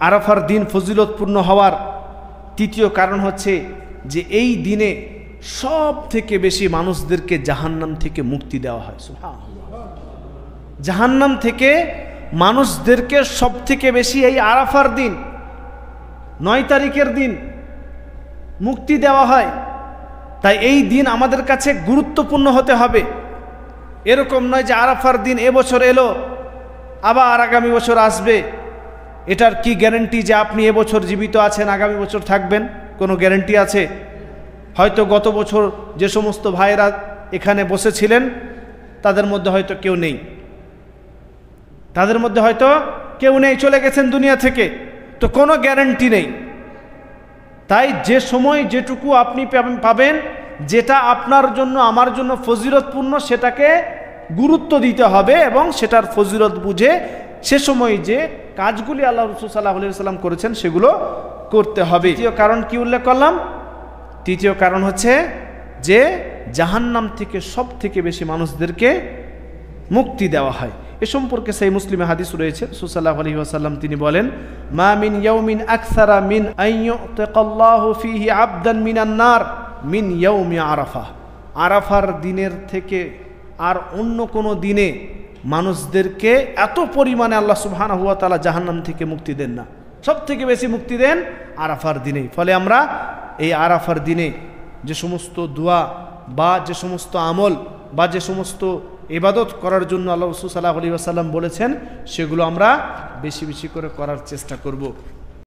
আরাফার দিন ফজিলতপূর্ণ হওয়ার তৃতীয় কারণ হচ্ছে যে এই দিনে সব থেকে বেশি মানুষদেরকে জাহান্নাম থেকে মুক্তি দেওয়া হয়। জাহান্নাম থেকে মানুষদেরকে সব থেকে বেশি এই আরাফার দিন 9 তারিখের দিন মুক্তি দেওয়া হয়। তাই এই দিন আমাদের কাছে গুরুত্বপূর্ণ হতে হবে। এরকম নয় যে আরাফার দিন এবছর এলো আবার আগামী বছর আসবে, এটার কি গ্যারান্টি যে আপনি এবছর জীবিত আছেন আগামী বছর থাকবেন? কোনো গ্যারান্টি আছে? হয়তো গত বছর যে সমস্ত ভাইয়েরা এখানে বসেছিলেন তাদের মধ্যে হয়তো কেউ নেই, চলে গেছেন দুনিয়া থেকে, তো কোনো গ্যারান্টি নেই। তাই যে সময় যেটুকু আপনি পাবেন, যেটা আপনার জন্য আমার জন্য ফজিলতপূর্ণ, সেটাকে গুরুত্ব দিতে হবে এবং সেটার ফজিলত বুঝে সে সময় যে কাজগুলি আল্লাহ রাসূল সাল্লাল্লাহু আলাইহি ওয়াসাল্লাম করেছেন সেগুলো করতে হবে। তৃতীয় কারণ কি উল্লেখ করলাম? তৃতীয় কারণ হচ্ছে যে জাহান্নাম থেকে সব থেকে বেশি মানুষদেরকে মুক্তি দেওয়া হয়। এ সম্পর্কে সেই মুসলিমে হাদিস রয়েছে, রাসূল সাল্লাল্লাহু আলাইহি ওয়াসাল্লাম তিনি বলেন, মা মিন ইয়াউমিন আকসারা মিন আন ইউতিকাল্লাহু ফীহি আবদান মিনান নার মিন ইয়াউমি আরাফা। আরাফার দিনের থেকে আর অন্য কোনো দিনে মানুষদেরকে এত পরিমাণে আল্লাহ সুবহানাহু ওয়া তাআলা জাহান্নাম থেকে মুক্তি দেন না, সব থেকে বেশি মুক্তি দেন আরাফার দিনে। ফলে আমরা এই আরাফার দিনে যে সমস্ত দোয়া বা যে সমস্ত আমল বা যে সমস্ত ইবাদত করার জন্য আল্লাহ রাসূল সাল্লাল্লাহু আলাইহি ওয়াসাল্লাম বলেছেন সেগুলো আমরা বেশি বেশি করে করার চেষ্টা করব।